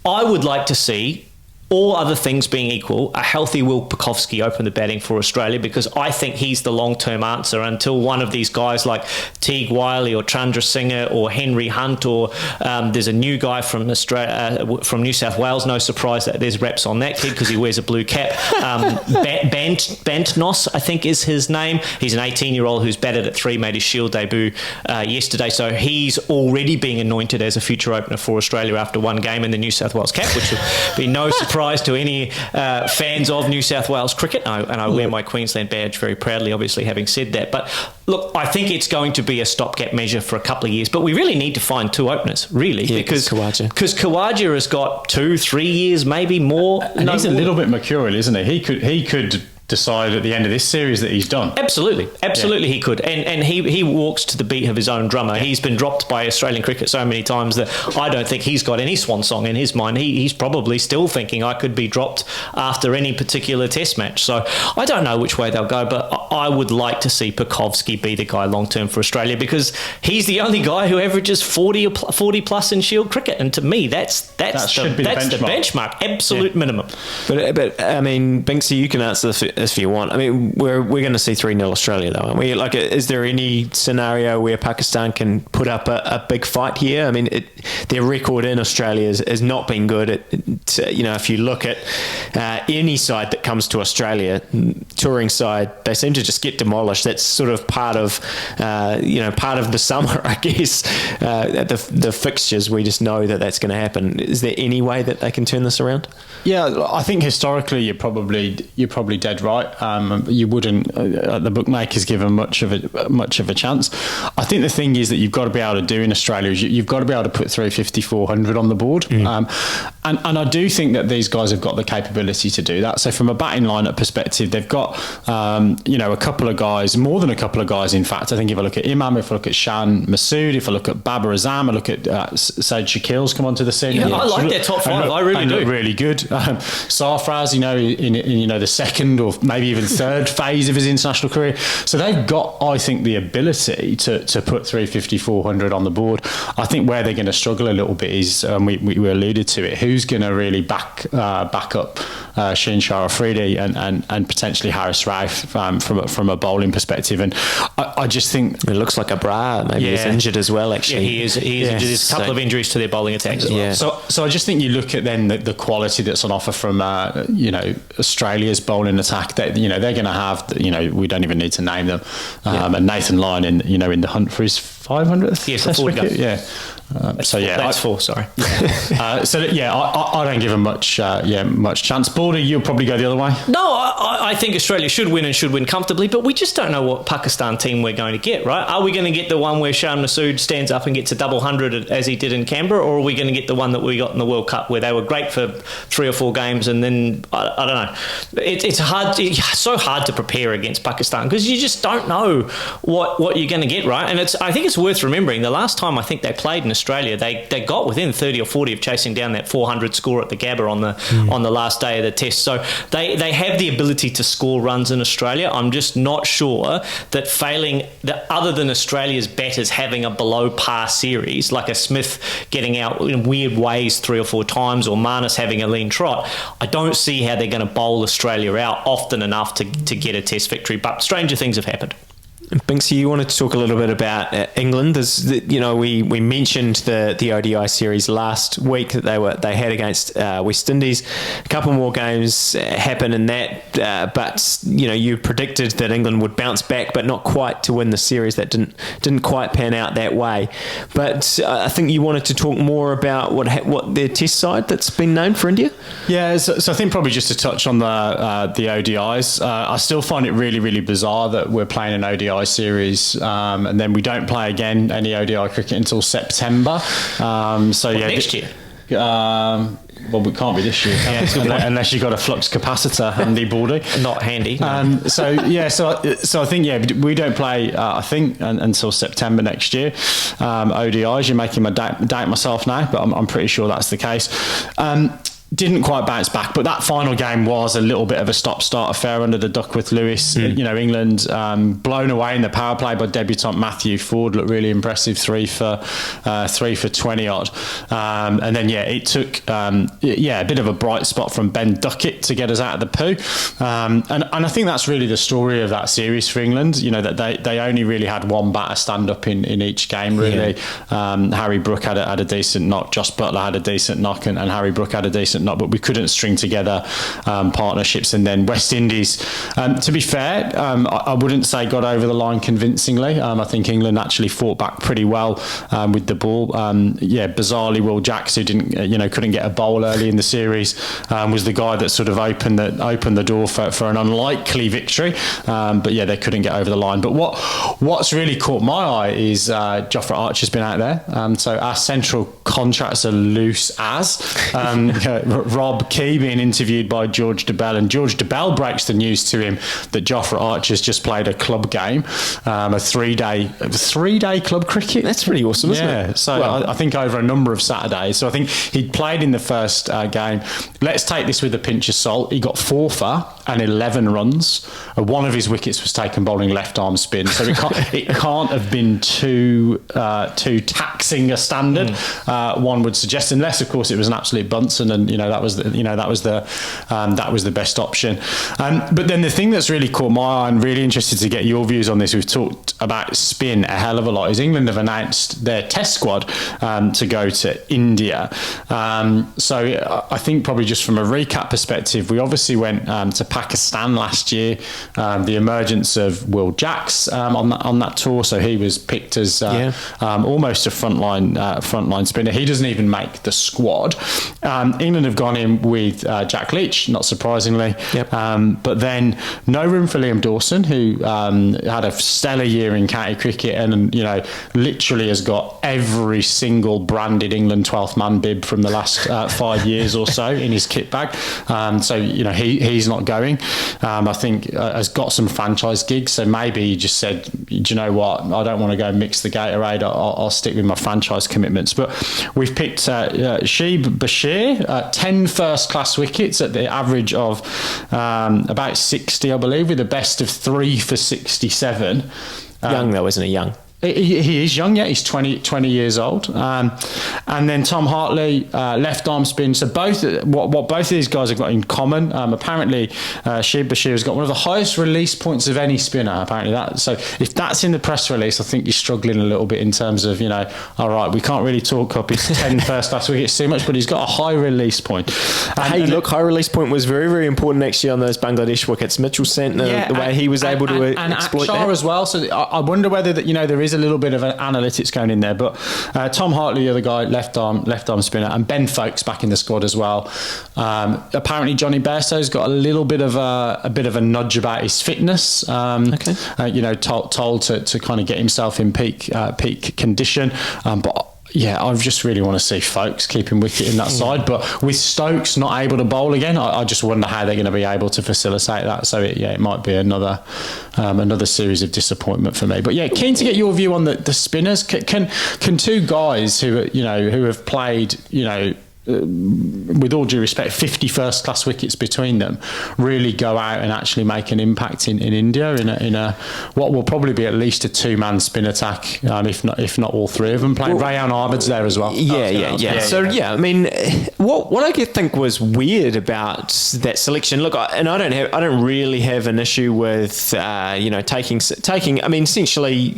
I would like to see, all other things being equal, a healthy Will Pucovski open the batting for Australia, because I think he's the long-term answer until one of these guys like Teague Wiley or Chandra Singh or Henry Hunt, or there's a new guy from from New South Wales. No surprise that there's reps on that kid because he wears a blue cap. Bantnos, I think is his name. He's an 18-year-old who's batted at 3, made his Shield debut yesterday. So he's already being anointed as a future opener for Australia after one game in the New South Wales cap, which will be no surprise to any fans of New South Wales cricket. And I wear my Queensland badge very proudly, obviously, having said that. But look, I think it's going to be a stopgap measure for a couple of years. But we really need to find 2 openers, really, because Khawaja has got 2-3 years, maybe more. And he's a little bit mercurial, isn't he? He could decide at the end of this series that he's done. Absolutely he could. And he walks to the beat of his own drummer. Yeah. He's been dropped by Australian cricket so many times that I don't think he's got any swan song in his mind. He's probably still thinking I could be dropped after any particular Test match. So I don't know which way they'll go, but I would like to see Pucovski be the guy long term for Australia, because he's the only guy who averages 40 plus in Shield cricket, and to me that's the benchmark, absolute minimum. But I mean, Binksy, you can answer this if you want. I mean, we're going to see 3-0 Australia, though, aren't we? Like, is there any scenario where Pakistan can put up a big fight here? I mean, their record in Australia has not been good. If you look at any side that comes to Australia, touring side, they seem to just get demolished. That's sort of part of the summer, I guess. The fixtures, we just know that that's going to happen. Is there any way that they can turn this around? Yeah, I think historically you're probably dead right. You wouldn't the bookmakers give them much of a chance. I think the thing is that you've got to be able to do in Australia is you've got to be able to put 350, 400 on the board. And I do think that these guys have got the capability to do that. So from a batting lineup perspective, they've got a couple of guys, more than a couple of guys, in fact. I think if I look at Imam, if I look at Shan Masood, if I look at Babar Azam, I look at Saeed Shakil's come onto the scene. Yeah, I like their top 5. I really do. Look really good. Sarfraz, in the second or maybe even third phase of his international career. So they've got, I think, the ability to to put 350, 400 on the board. I think where they're going to struggle a little bit is, we alluded to it, who's going to really back up Shin Afridi and potentially Harris Rafe from a bowling perspective. And I just think it looks like Abra maybe is injured as well. Actually, he is. There's a couple of injuries to their bowling attack as well. Yeah. So I just think you look at then the quality that's on offer from Australia's bowling attack. That they're going to have. We don't even need to name them. And Nathan Lyon in the hunt for his 500th. Yes, the forward wicket. Yeah. That's four. Sorry. I don't give him much chance. Baldy, you'll probably go the other way. No, I think Australia should win and should win comfortably, but we just don't know what Pakistan team we're going to get, right? Are we going to get the one where Sham Masood stands up and gets a double hundred as he did in Canberra, or are we going to get the one that we got in the World Cup where they were great for 3 or 4 games and then I don't know. It's so hard to prepare against Pakistan because you just don't know what you're going to get, right? And I think it's worth remembering the last time I think they played in Australia, they got within 30 or 40 of chasing down that 400 score at the Gabba on the last day of the test. So they have the ability to score runs in Australia. I'm just not sure that other than Australia's batters having a below par series, like a Smith getting out in weird ways 3 or 4 times or Marnus having a lean trot, I don't see how they're going to bowl Australia out often enough to get a test victory. But stranger things have happened. Binksy, you wanted to talk a little bit about England. We mentioned the ODI series last week that they had against West Indies. A couple more games happen in that, but you predicted that England would bounce back, but not quite to win the series. That didn't quite pan out that way. But I think you wanted to talk more about what their test side that's been named for India. Yeah, so I think probably just to touch on the ODIs, I still find it really, really bizarre that we're playing an ODI series and then we don't play again any ODI cricket until September. Next year. Well, it can't be this year, unless you've got a flux capacitor handy, Baldy. Not handy. No. So I think we don't play. I think until September next year. ODIs. You're making me doubt myself now, but I'm pretty sure that's the case. Didn't quite bounce back, but that final game was a little bit of a stop-start affair under the Duckworth-Lewis. England blown away in the power play by debutant Matthew Ford. Looked really impressive, 3 for 20 odd, and then it took a bit of a bright spot from Ben Duckett to get us out of the poo, and I think that's really the story of that series for England. That they only really had one batter stand up in each game. Really, Harry Brook had a decent knock, Josh Butler had a decent knock, and Harry Brook had a decent knock, but we couldn't string together partnerships. And then West Indies, to be fair, I wouldn't say got over the line convincingly. I think England actually fought back pretty well with the ball. Bizarrely, Will Jacks, who couldn't get a bowl early in the series, was the guy that sort of opened the door for an unlikely victory. But they couldn't get over the line. But what's really caught my eye is Jofra Archers been out there. So our central contracts are loose as. Rob Key being interviewed by George DeBell, and George DeBell breaks the news to him that Jofra Archers just played a club game, a three-day club cricket. That's pretty awesome, isn't it? So I think over a number of Saturdays. So I think he'd played in the first game. Let's take this with a pinch of salt. He got 4 for and 11 runs. One of his wickets was taken bowling left-arm spin, so it can't have been too taxing a standard. One would suggest, unless of course it was an absolute Bunsen, and that was the best option. But then the thing that's really caught my eye, and really interested to get your views on this, we've talked about spin a hell of a lot, is England have announced their test squad to go to India. So I think probably just from a recap perspective, we obviously went to Pakistan last year, the emergence of Will Jacks on that tour, so he was picked as almost a frontline spinner. He doesn't even make the squad. England have gone in with Jack Leach, not surprisingly. But then no room for Liam Dawson, who had a stellar year in county cricket and literally has got every single branded England 12th man bib from the last 5 years or so in his kit bag. So he's not going. I think has got some franchise gigs, so maybe he just said, do you know what, I don't want to go mix the Gatorade, I'll stick with my franchise commitments. But we've picked Sheeb Bashir, 10 first-class wickets at the average of about 60, I believe, with a best of 3 for 67. Young though, isn't he? Young. He is young, yeah. He's 20 years old. And then Tom Hartley, left arm spin. So what both of these guys have got in common, apparently Sheed Bashir has got one of the highest release points of any spinner, apparently. So if that's in the press release, I think you're struggling a little bit in terms of, all right, we can't really talk up his 10 first class wickets too much, but he's got a high release point. High release point was very, very important actually on those Bangladesh wickets. Mitchell Santner, the way he was able to exploit that. And as well, so I wonder whether that, there is a little bit of an analytics going in there, but Tom Hartley, the other guy, left arm spinner, and Ben Folkes back in the squad as well. Apparently Johnny Bairstow's got a little bit of a nudge about his fitness. Told to kind of get himself in peak condition, but. Yeah, I just really want to see Folkes keeping wicket in that side. But with Stokes not able to bowl again, I just wonder how they're going to be able to facilitate that. So it might be another series of disappointment for me. But yeah, keen to get your view on the spinners. Can two guys who have played with all due respect, 50 first class wickets between them, really go out and actually make an impact in India in a what will probably be at least a two-man spin attack, if not all three of them playing. Rayan Ahmed's there as well. I mean, what I think was weird about that selection. Look, I don't really have an issue with taking. I mean, essentially,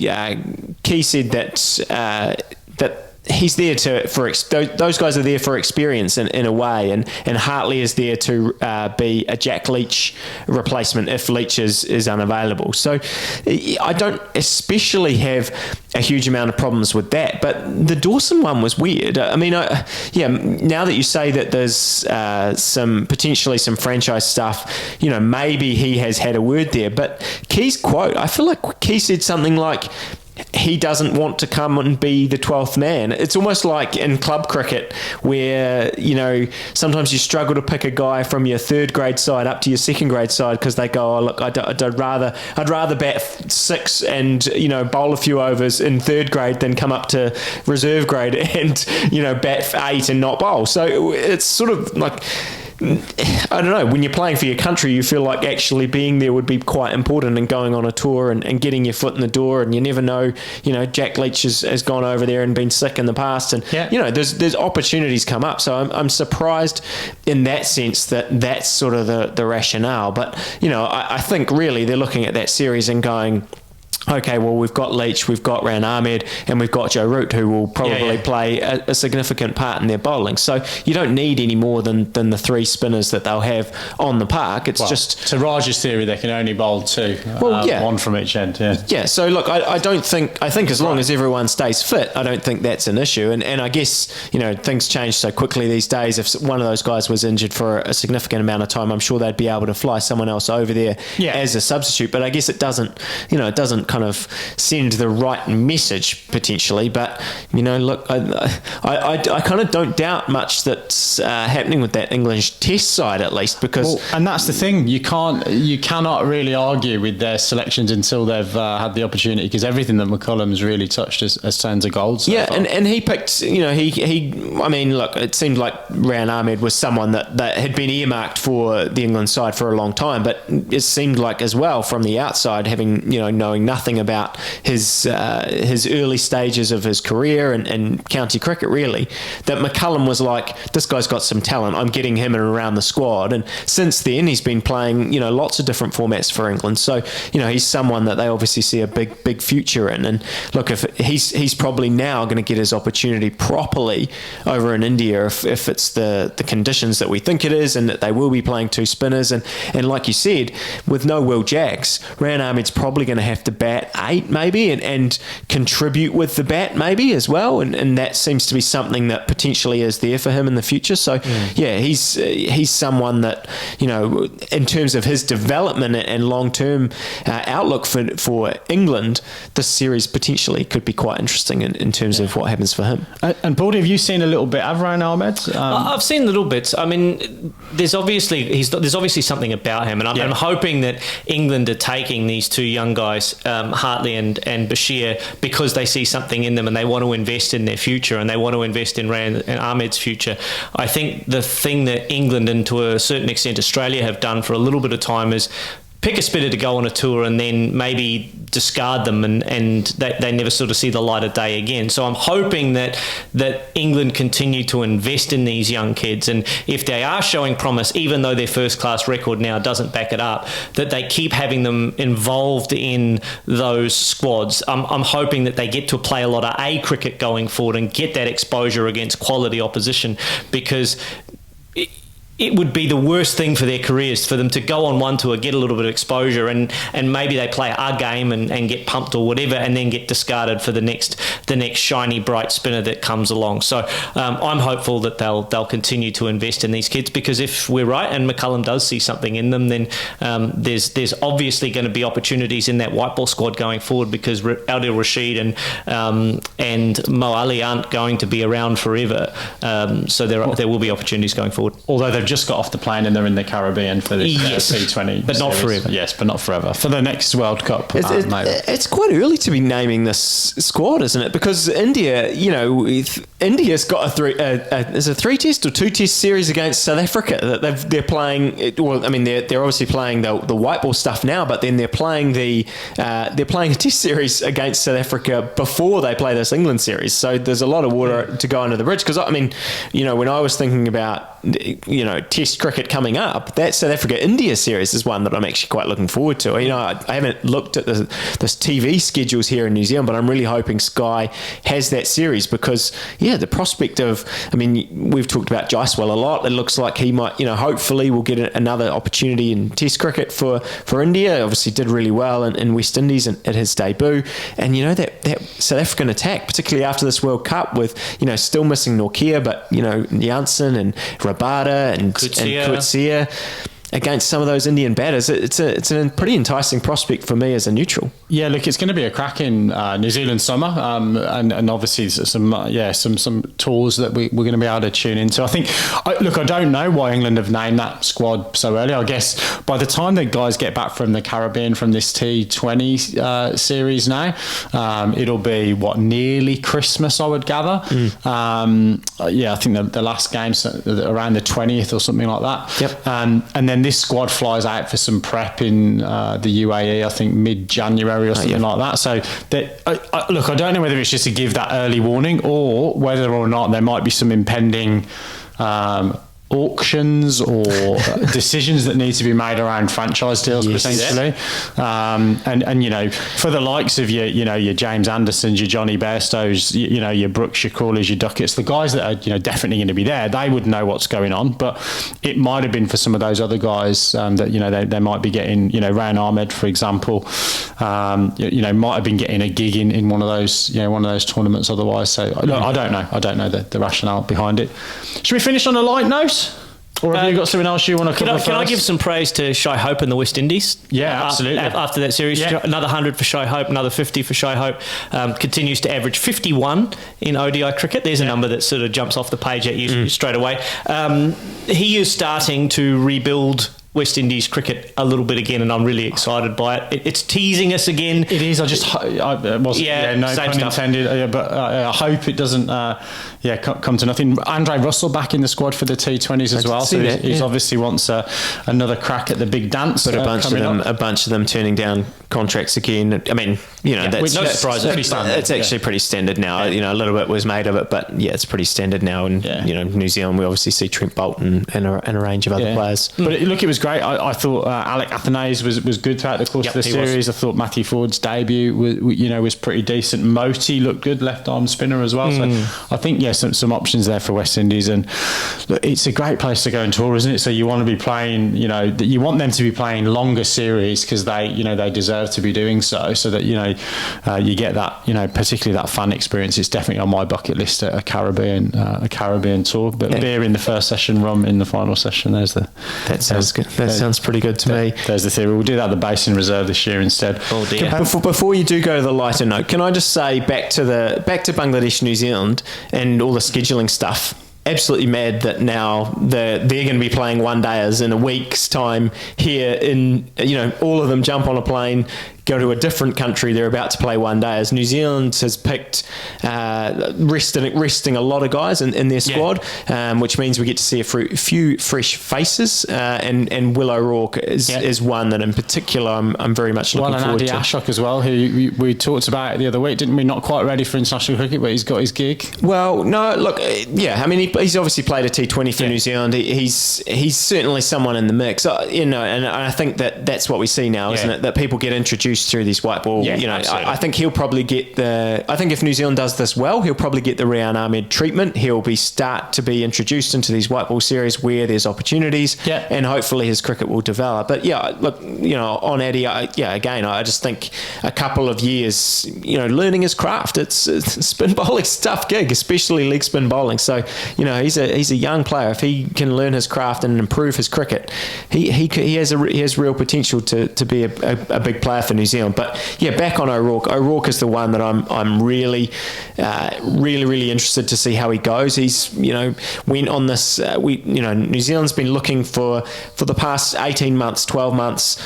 Key said that he's there those guys are there for experience in a way, and Hartley is there to be a Jack Leach replacement if Leach is unavailable. So I don't especially have a huge amount of problems with that, but the Dawson one was weird. I mean, now that you say that there's some franchise stuff, maybe he has had a word there, but Key's quote, I feel like Key said something like, he doesn't want to come and be the 12th man. It's almost like in club cricket where, sometimes you struggle to pick a guy from your third grade side up to your second grade side because they go, oh, look, I'd rather bat 6 and, bowl a few overs in third grade than come up to reserve grade and, bat 8 and not bowl. So it's sort of like, I don't know, when you're playing for your country, you feel like actually being there would be quite important, and going on a tour and getting your foot in the door, and you never know, Jack Leach has gone over there and been sick in the past, and there's opportunities come up. So I'm surprised in that sense that's sort of the rationale. But I think really they're looking at that series and going, okay, well, we've got Leach, we've got Ran Ahmed, and we've got Joe Root, who will probably play a significant part in their bowling. So you don't need any more than the 3 spinners that they'll have on the park. It's just... To Raj's theory, they can only bowl 2. One from each end, Yeah, so look, I think as long as everyone stays fit, I don't think that's an issue. And I guess, things change so quickly these days. If one of those guys was injured for a significant amount of time, I'm sure they'd be able to fly someone else over there as a substitute. But I guess it doesn't kind of send the right message potentially, but look, I kind of don't doubt much that's happening with that English Test side, at least, because and that's the thing, you cannot really argue with their selections until they've had the opportunity, because everything that McCullum's really touched has turned to gold so far. And he picked, I mean, look, it seemed like Ran Ahmed was someone that had been earmarked for the England side for a long time, but it seemed like as well from the outside, having knowing nothing about his early stages of his career and county cricket, really, that McCullum was like, this guy's got some talent, I'm getting him in and around the squad. And since then he's been playing lots of different formats for England, so he's someone that they obviously see a big future in. And look, if he's probably now going to get his opportunity properly over in India if it's the conditions that we think it is, and that they will be playing 2 spinners, and like you said, with no Will Jacks, Ran Ahmed's probably going to have to bat 8 maybe and contribute with the bat maybe as well, and that seems to be something that potentially is there for him in the future. So he's someone that in terms of his development and long-term outlook for England, this series potentially could be quite interesting in terms of what happens for him. And Baldy, have you seen a little bit of Ran Ahmed? I've seen little bits. I mean, there's obviously something about him, and I'm hoping that England are taking these 2 young guys, Hartley and Bashir, because they see something in them and they want to invest in their future, and they want to invest in Ran and Ahmed's future. I think the thing that England and to a certain extent Australia have done for a little bit of time is pick a spinner to go on a tour and then maybe discard them and they never sort of see the light of day again. So I'm hoping that England continue to invest in these young kids, and if they are showing promise, even though their first class record now doesn't back it up, that they keep having them involved in those squads. I'm hoping that they get to play a lot of A cricket going forward and get that exposure against quality opposition, because it would be the worst thing for their careers for them to go on one tour, get a little bit of exposure, and maybe they play our game and get pumped or whatever, and then get discarded for the next shiny bright spinner that comes along. So I'm hopeful that they'll continue to invest in these kids, because if we're right and McCullum does see something in them, then there's obviously going to be opportunities in that white ball squad going forward, because Adil Rashid and Mo Ali aren't going to be around forever. So there will be opportunities going forward. Although they've just got off the plane and they're in the Caribbean for this T20. But not forever. Yes, but not forever. For the next World Cup. It's quite early to be naming this squad, isn't it? Because India, India's got there's a 3-test or 2-test series against South Africa that they're playing. Well, I mean, they're obviously playing the white ball stuff now, but then they're playing a test series against South Africa before they play this England series. So there's a lot of water to go under the bridge. Because I mean, when I was thinking about Test cricket coming up, that South Africa-India series is one that I'm actually quite looking forward to. I haven't looked at this TV schedules here in New Zealand, but I'm really hoping Sky has that series, because, the prospect of, we've talked about Jaiswal a lot. It looks like he might, hopefully will get another opportunity in Test cricket for India. Obviously did really well in West Indies at his debut. And, that South African attack, particularly after this World Cup with, still missing Nortje, but, Janssen and Rabada and Coetzee against some of those Indian batters, it's a pretty enticing prospect for me as a neutral. Yeah, look, it's going to be a cracking New Zealand summer, and obviously some tours that we're going to be able to tune into. I think, I don't know why England have named that squad so early. I guess by the time the guys get back from the Caribbean from this T20 series now, it'll be nearly Christmas, I would gather. I think the last game's around the 20th or something like that. Yep. And then this squad flies out for some prep in the UAE, I think mid-January or something like that. So, I don't know whether it's just to give that early warning, or whether or not there might be some impending auctions or decisions that need to be made around franchise deals, potentially. And for the likes of your James Andersons, your Johnny Bairstows, your Brooks, your Crawleys, your Ducketts, the guys that are definitely going to be there, they would know what's going on. But it might have been for some of those other guys that they might be getting, Ryan Ahmed, for example, might have been getting a gig in one of those tournaments otherwise. So I don't know the rationale behind it. Should we finish on a light note? Or have you got something else you want to cover first? Can I give some praise to Shai Hope in the West Indies? Yeah, absolutely. After that series, another 100 for Shai Hope, another 50 for Shai Hope. Continues to average 51 in ODI cricket. There's a number that sort of jumps off the page at you straight away. He is starting to rebuild West Indies cricket a little bit again, and I'm really excited by it. It's teasing us again. It is. No pun intended. But I hope it doesn't come to nothing. Andre Russell back in the squad for the T20s as well. So he obviously wants another crack at the big dance. But a bunch of them turning down contracts again. I mean, that's no surprise. It's actually pretty standard now. A little bit was made of it, but it's pretty standard now. And New Zealand, we obviously see Trent Boult and a range of other players. But it was great. I thought Alec Athanaze was good throughout the course of the series. I thought Matthew Ford's debut was pretty decent. Moti looked good, left arm spinner as well. So I think some options there for West Indies, and look, it's a great place to go and tour, isn't it? So you want to be playing, you want them to be playing longer series, because they deserve to be doing so that you get that particularly that fan experience. It's definitely on my bucket list at a Caribbean tour. But beer in the first session, rum in the final session. That sounds good. That sounds pretty good to me. There's the theory. We'll do that at the Basin Reserve this year instead. Oh dear. Before you do go to the lighter note, can I just say back to Bangladesh, New Zealand, and all the scheduling stuff? Absolutely mad that now they're going to be playing one-dayers in a week's time here. All of them jump on a plane, go to a different country they're about to play one day. As New Zealand has picked resting a lot of guys in their squad, which means we get to see a few fresh faces, and Will O'Rourke is one that in particular I'm very much looking forward to. Andy Ashok as well, who we talked about the other week, didn't we? Not quite ready for international cricket, but he's got his gig. Well, no, look, I mean, he's obviously played a T20 for New Zealand. He's certainly someone in the mix, and I think that's what we see now, isn't it? That people get introduced through these white ball. I think he'll probably get I think if New Zealand does this well, he'll probably get the Rian Ahmed treatment. He'll start to be introduced into these white ball series where there's opportunities, and hopefully his cricket will develop. But look, on Addy, again, I just think a couple of years, learning his craft. It's spin bowling's a tough gig, especially leg spin bowling. So, he's a young player. If he can learn his craft and improve his cricket, he has real potential to be a big player for New Zealand. But back on O'Rourke. O'Rourke is the one that I'm really interested to see how he goes. He's went on this. New Zealand's been looking for the past 18 months, 12 months,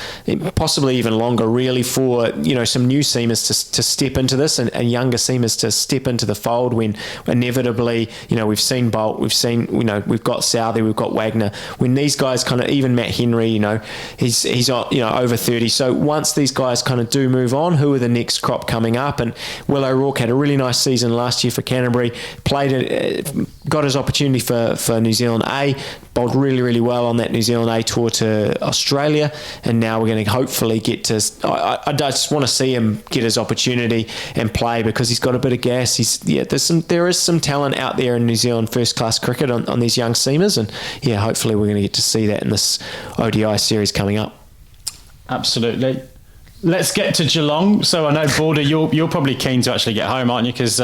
possibly even longer, really, for some new seamers to step into this and younger seamers to step into the fold. When inevitably, we've seen Bolt, we've got Southee, we've got Wagner. When these guys kind of, even Matt Henry, he's over 30. So once these guys kind of do move on, who are the next crop coming up? And Will O'Rourke had a really nice season last year for Canterbury. Got his opportunity for New Zealand A. Bowled really, really well on that New Zealand A tour to Australia, and now we're going to hopefully get to. I just want to see him get his opportunity and play, because he's got a bit of gas. There is some talent out there in New Zealand first class cricket on these young seamers, and hopefully we're going to get to see that in this ODI series coming up. Absolutely. Let's get to Geelong. So I know, Border, you're probably keen to actually get home, aren't you? Because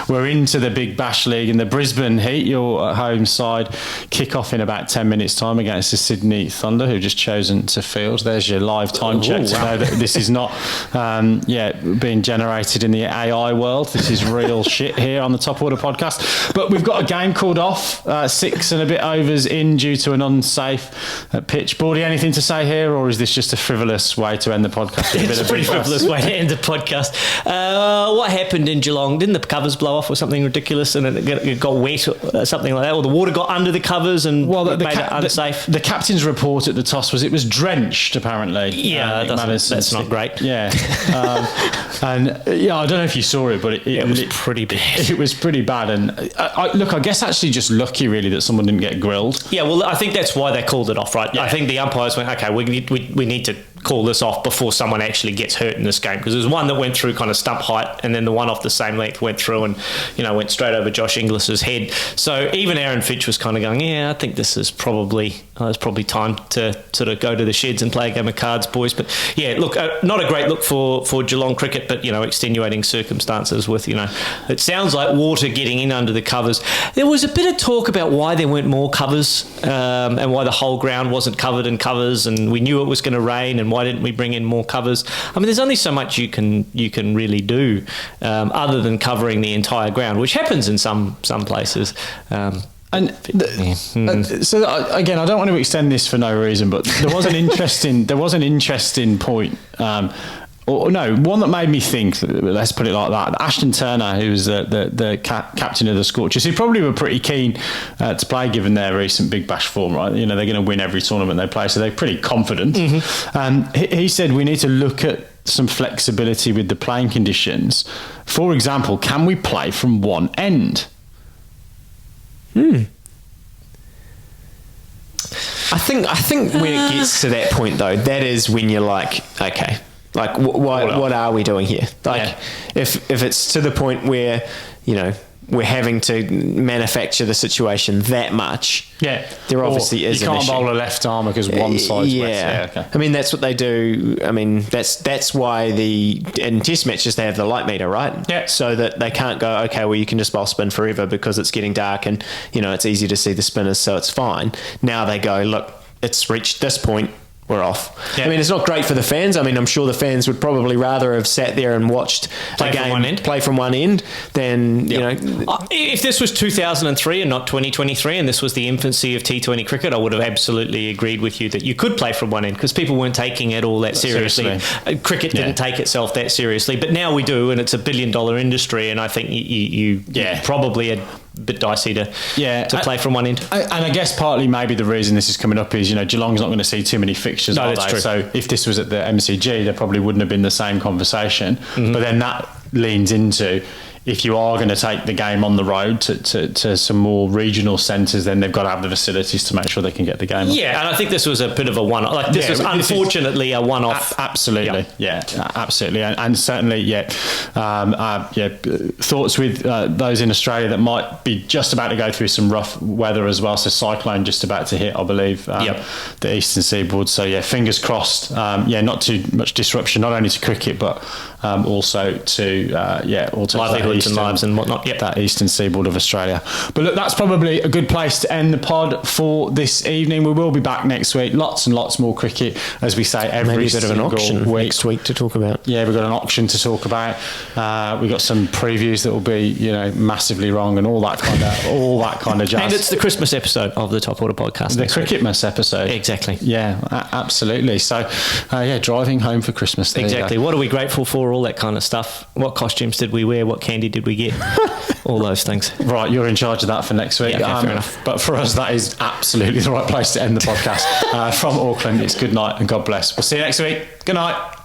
we're into the Big Bash League and the Brisbane Heat. Your home side kick off in about 10 minutes' time against the Sydney Thunder, who've just chosen to field. There's your live time check to know that this is not being generated in the AI world. This is real shit here on the Top Order podcast. But we've got a game called off, 6 and a bit overs in due to an unsafe pitch. Bordy, anything to say here, or is this just a frivolous way to end the podcast? It's a pretty frivolous way to end the podcast. What happened in Geelong? Didn't the covers blow off or something ridiculous, and it got wet or something like that? Or the water got under the covers and made it unsafe? The captain's report at the toss was it was drenched, apparently. Yeah, that's not great. Yeah. I don't know if you saw it, but it was pretty bad. It was pretty bad. And I guess actually just lucky, really, that someone didn't get grilled. Yeah, well, I think that's why they called it off, right? Yeah. I think the umpires went, okay, we need to call this off before someone actually gets hurt in this game, because there's one that went through kind of stump height, and then the one off the same length went through and went straight over Josh Inglis's head. So even Aaron Fitch was kind of going, I think this is probably time to sort of go to the sheds and play a game of cards, boys. But look, not a great look for Geelong cricket, but extenuating circumstances with it sounds like water getting in under the covers. There was a bit of talk about why there weren't more covers, and why the whole ground wasn't covered in covers, and we knew it was going to rain, and why didn't we bring in more covers? I mean, there's only so much you can really do other than covering the entire ground, which happens in some places. So again, I don't want to extend this for no reason, but there was an interesting point. One that made me think, let's put it like that. Ashton Turner, who was the captain of the Scorchers, who probably were pretty keen to play given their recent Big Bash form, right? They're going to win every tournament they play, so they're pretty confident. Mm-hmm. He said we need to look at some flexibility with the playing conditions. For example, can we play from one end? I think when it gets to that point, though, that is when you're like, okay, like what are we doing here? Like, if it's to the point where we're having to manufacture the situation that much, there obviously is an issue. You can't bowl a left armour because one side's wet. Yeah, okay. I mean, that's what they do. I mean, that's why in test matches they have the light meter, right? Yeah. So that they can't go, okay, well, you can just bowl spin forever because it's getting dark and it's easy to see the spinners, so it's fine. Now they go, look, it's reached this point. we're off. Yeah. I mean, it's not great for the fans. I mean, I'm sure the fans would probably rather have sat there and watched Play a from game one end. play from one end than, you know... If this was 2003 and not 2023, and this was the infancy of T20 cricket, I would have absolutely agreed with you that you could play from one end because people weren't taking it all that seriously. Cricket didn't take itself that seriously, but now we do, and it's $1 billion industry, and I think you probably a bit dicey to play from one end. And I guess partly maybe the reason this is coming up is, Geelong's not going to see too many fixtures, No, are that's they? true. So if this was at the MCG, there probably wouldn't have been the same conversation. But then that leans into, if you are going to take the game on the road to some more regional centres, then they've got to have the facilities to make sure they can get the game on. Yeah, and I think this was a bit of a one-off. Like, this was unfortunately a one-off. Absolutely, absolutely, and certainly, thoughts with those in Australia that might be just about to go through some rough weather as well. So cyclone just about to hit, I believe, the eastern seaboard. So fingers crossed. Not too much disruption, not only to cricket but also to livelihoods and lives and whatnot. That eastern seaboard of Australia. But look, that's probably a good place to end the pod for this evening. We will be back next week. Lots and lots more cricket, as we say, every Maybe a bit of an auction week. next week to talk about. Yeah, we've got an auction to talk about. We've got some previews that will be, massively wrong and all that kind of jazz. And it's the Christmas episode of the Top Order podcast. The Cricketmas episode. Exactly. Yeah, absolutely. So, driving home for Christmas. There Exactly. What are we grateful for? All that kind of stuff. What costumes did we wear? What candy did we get? All those things. Right, you're in charge of that for next week. Yeah, fair enough. But for us, that is absolutely the right place to end the podcast. From Auckland, it's good night and God bless. We'll see you next week. Good night.